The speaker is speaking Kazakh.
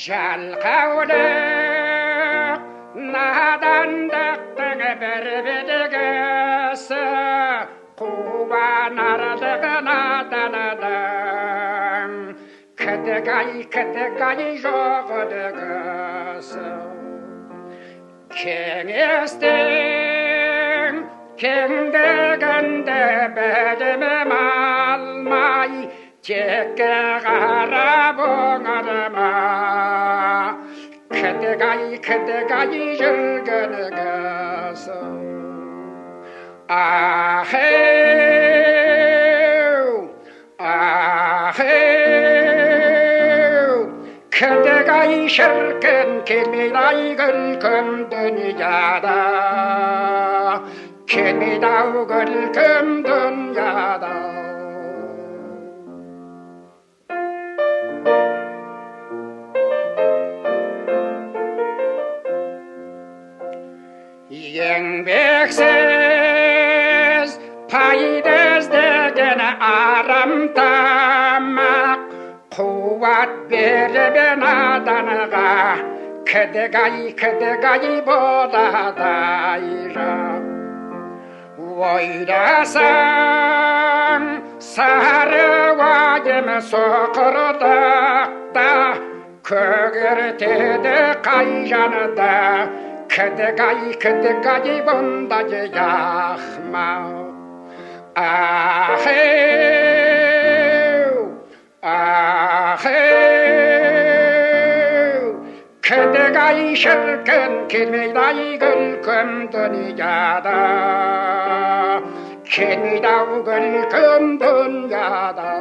жалқаулық надандықтың бір бедігісі қуанарлық наданыдың кідік-ай жоғыдығысы кеңестің кеңдігінде білімім алмай текке қарап оңырма кідік-ай жүргенігісі кідік-ай шіркін келмейді-ай күлкім дүнияда келмейді-ау күлкім дүнияда еңбексіз пайда іздеген арамтамақ қуат беріп наданға кідік-ай болады айрап ойласаң сары уайым соқырдықта көгертеді қай жанды кідік-ай бұндай ақымақ кідік-ай шіркін келмейді-ай күлкім дүнияда келмейді-ау күлкім дүнияда